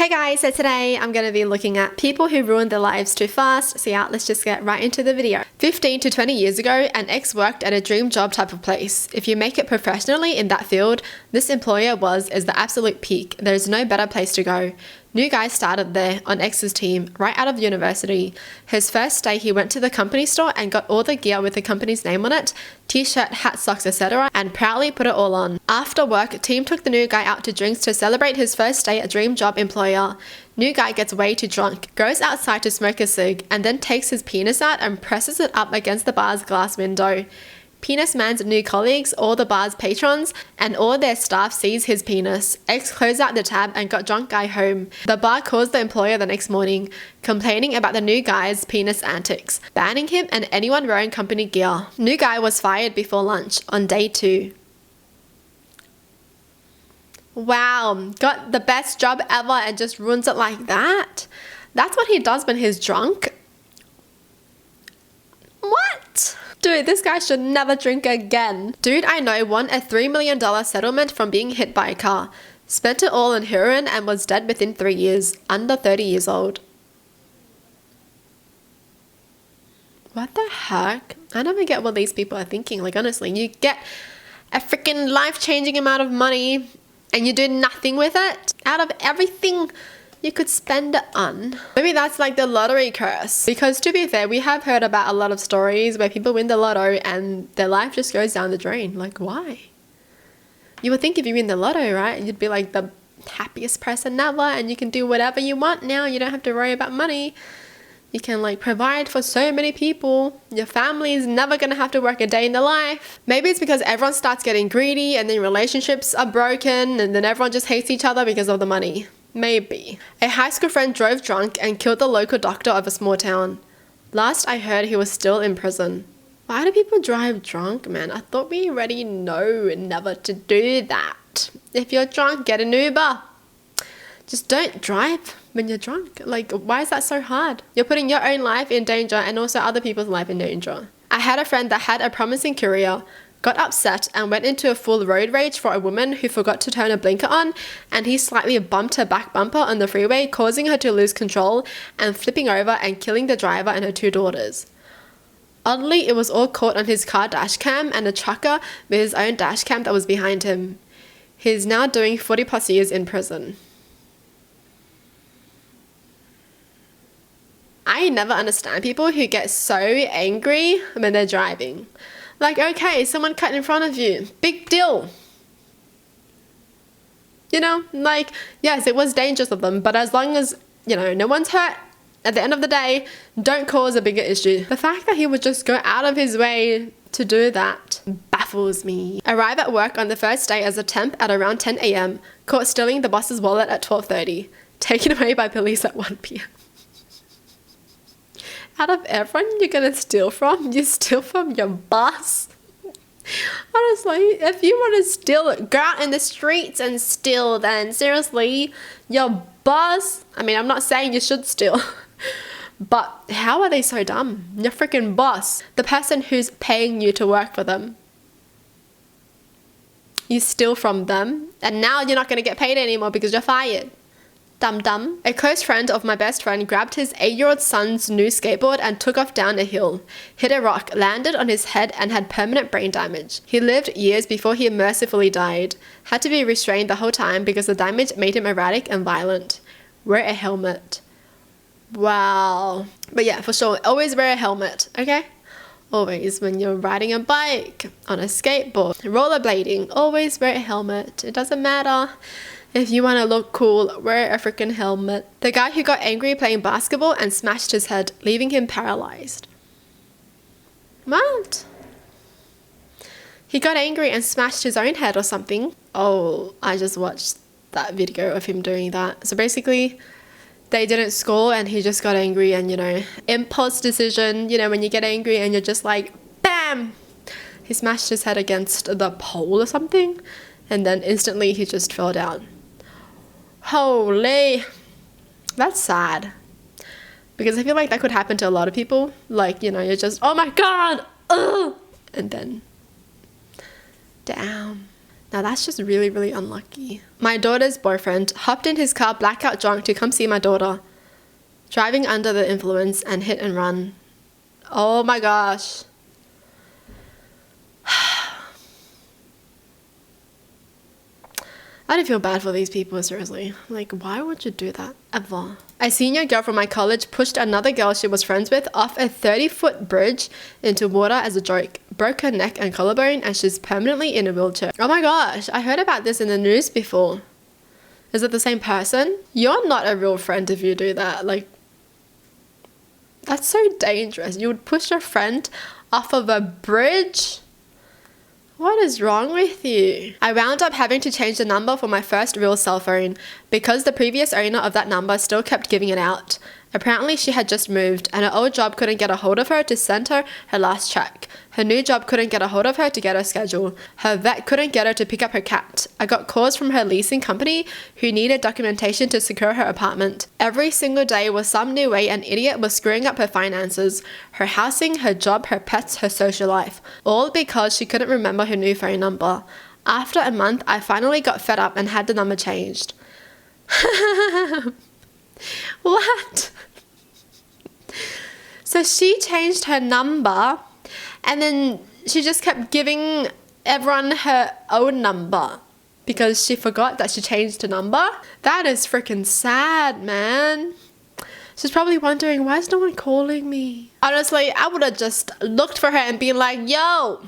Hey guys, so today I'm going to be looking at people who ruined their lives too fast. So yeah, let's just get right into the video. 15 to 20 years ago, an ex worked at a dream job type of place. If you make it professionally in that field, this employer is the absolute peak. There's no better place to go. New guy started there on X's team right out of university. His first day he went to the company store and got all the gear with the company's name on it, t-shirt, hat, socks, etc. and proudly put it all on. After work, team took the new guy out to drinks to celebrate his first day at dream job employer. New guy gets way too drunk, goes outside to smoke a cig, and then takes his penis out and presses it up against the bar's glass window. Penis man's new colleagues, all the bar's patrons, and all their staff sees his penis. Ex closed out the tab and got drunk guy home. The bar calls the employer the next morning, complaining about the new guy's penis antics, banning him and anyone wearing company gear. New guy was fired before lunch on day 2. Wow, got the best job ever and just ruins it like that? That's what he does when he's drunk? What? Dude, this guy should never drink again. Dude I know won a $3 million settlement from being hit by a car. Spent it all on heroin and was dead within 3 years, under 30 years old. What the heck? I never get what these people are thinking. Like honestly, you get a freaking life-changing amount of money and you do nothing with it? Out of everything you could spend it on. Maybe that's like the lottery curse. Because to be fair, we have heard about a lot of stories where people win the lotto and their life just goes down the drain. Like, why? You would think if you win the lotto, right, you'd be like the happiest person ever and you can do whatever you want now. You don't have to worry about money. You can like provide for so many people. Your family is never gonna have to work a day in their life. Maybe it's because everyone starts getting greedy and then relationships are broken and then everyone just hates each other because of the money. Maybe. A high school friend drove drunk and killed the local doctor of a small town. Last I heard he was still in prison. Why do people drive drunk, man? I thought we already know never to do that. If you're drunk, get an Uber. Just don't drive when you're drunk. Like, why is that so hard? You're putting your own life in danger and also other people's life in danger. I had a friend that had a promising career, got upset and went into a full road rage for a woman who forgot to turn a blinker on, and he slightly bumped her back bumper on the freeway, causing her to lose control and flipping over and killing the driver and her 2 daughters. Oddly, it was all caught on his car dash cam and a trucker with his own dash cam that was behind him. He's now doing 40+ years in prison. I never understand people who get so angry when they're driving. Like, okay, someone cut in front of you. Big deal. You know, like, yes, it was dangerous of them, but as long as, you know, no one's hurt, at the end of the day, don't cause a bigger issue. The fact that he would just go out of his way to do that baffles me. Arrive at work on the first day as a temp at around 10 a.m. Caught stealing the boss's wallet at 12:30. Taken away by police at 1 p.m. Out of everyone you're gonna steal from, you steal from your boss. Honestly, if you want to steal, go out in the streets and steal then. Seriously, your boss, I mean, I'm not saying you should steal, but how are they so dumb? Your freaking boss, the person who's paying you to work for them. You steal from them and now you're not gonna get paid anymore because you're fired. Dum-dum. A close friend of my best friend grabbed his 8-year-old son's new skateboard and took off down a hill, hit a rock, landed on his head and had permanent brain damage. He lived years before he mercifully died. Had to be restrained the whole time because the damage made him erratic and violent. Wear a helmet. Wow. But yeah, for sure, always wear a helmet, okay? Always, when you're riding a bike, on a skateboard, rollerblading, always wear a helmet. It doesn't matter. If you want to look cool, wear a freaking helmet. The guy who got angry playing basketball and smashed his head, leaving him paralyzed. What? He got angry and smashed his own head or something. Oh, I just watched that video of him doing that. So basically, they didn't score and he just got angry and, you know, impulse decision, you know, when you get angry and you're just like, BAM! He smashed his head against the pole or something and then instantly he just fell down. Holy, that's sad. Because I feel like that could happen to a lot of people. Like, you know, you're just, oh my God, ugh! And then, damn. Now that's just really, really unlucky. My daughter's boyfriend hopped in his car blackout drunk to come see my daughter, driving under the influence and hit and run. Oh my gosh. I don't feel bad for these people, seriously. Like, why would you do that ever? A senior girl from my college pushed another girl she was friends with off a 30-foot bridge into water as a joke, broke her neck and collarbone, and she's permanently in a wheelchair. Oh my gosh, I heard about this in the news before. Is it the same person? You're not a real friend if you do that. Like, that's so dangerous. You would push your friend off of a bridge? What is wrong with you? I wound up having to change the number for my first real cell phone because the previous owner of that number still kept giving it out. Apparently she had just moved and her old job couldn't get a hold of her to send her her last check. Her new job couldn't get a hold of her to get her schedule. Her vet couldn't get her to pick up her cat. I got calls from her leasing company who needed documentation to secure her apartment. Every single day was some new way an idiot was screwing up her finances, her housing, her job, her pets, her social life. All because she couldn't remember her new phone number. After a month, I finally got fed up and had the number changed. What? So she changed her number and then she just kept giving everyone her own number because she forgot that she changed her number. That is freaking sad, man. She's probably wondering, why is no one calling me? Honestly, I would have just looked for her and been like, yo,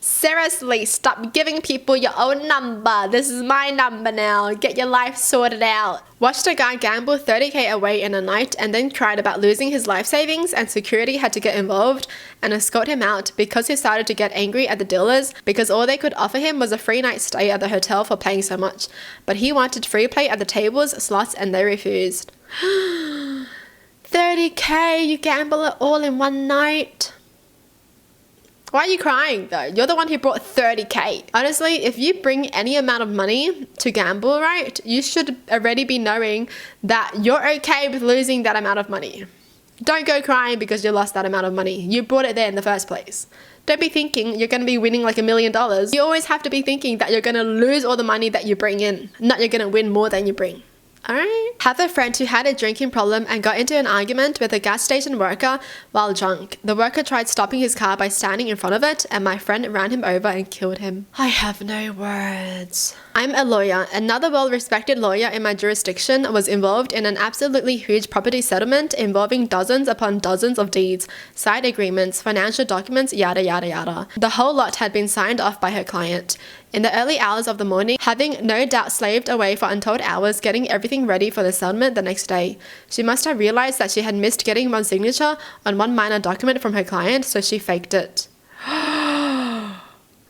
seriously, stop giving people your own number. This is my number now. Get your life sorted out. Watched a guy gamble 30k away in a night and then cried about losing his life savings, and security had to get involved and escort him out because he started to get angry at the dealers because all they could offer him was a free night stay at the hotel for paying so much. But he wanted free play at the tables, slots, and they refused. 30k, you gamble it all in one night. Why are you crying though? You're the one who brought 30k. Honestly, if you bring any amount of money to gamble, right, you should already be knowing that you're okay with losing that amount of money. Don't go crying because you lost that amount of money. You brought it there in the first place. Don't be thinking you're going to be winning like $1 million. You always have to be thinking that you're going to lose all the money that you bring in, not you're going to win more than you bring. Alright. Have a friend who had a drinking problem and got into an argument with a gas station worker while drunk. The worker tried stopping his car by standing in front of it, and my friend ran him over and killed him. I have no words. I'm a lawyer. Another well-respected lawyer in my jurisdiction was involved in an absolutely huge property settlement involving dozens upon dozens of deeds, side agreements, financial documents, yada yada yada. The whole lot had been signed off by her client. In the early hours of the morning, having no doubt slaved away for untold hours getting everything ready for the settlement the next day, she must have realized that she had missed getting one signature on one minor document from her client, so she faked it.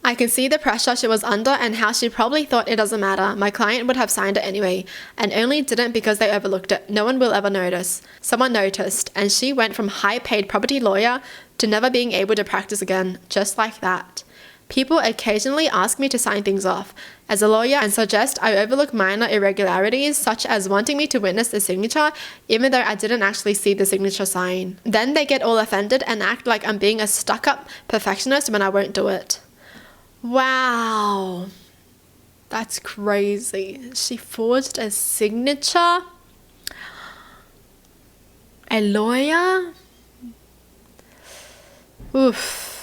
I can see the pressure she was under and how she probably thought it doesn't matter. My client would have signed it anyway, and only didn't because they overlooked it. No one will ever notice. Someone noticed, and she went from high-paid property lawyer to never being able to practice again, just like that. People occasionally ask me to sign things off as a lawyer and suggest I overlook minor irregularities, such as wanting me to witness the signature even though I didn't actually see the signature sign. Then they get all offended and act like I'm being a stuck-up perfectionist when I won't do it. Wow. That's crazy. She forged a signature? A lawyer? Oof.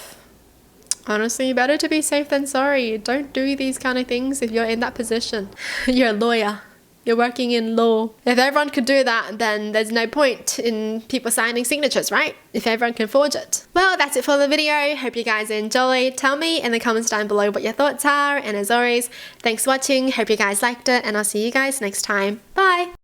Honestly, better to be safe than sorry. Don't do these kind of things if you're in that position. You're a lawyer. You're working in law. If everyone could do that, then there's no point in people signing signatures, right? If everyone can forge it. Well, that's it for the video. Hope you guys enjoyed. Tell me in the comments down below what your thoughts are. And as always, thanks for watching. Hope you guys liked it. And I'll see you guys next time. Bye!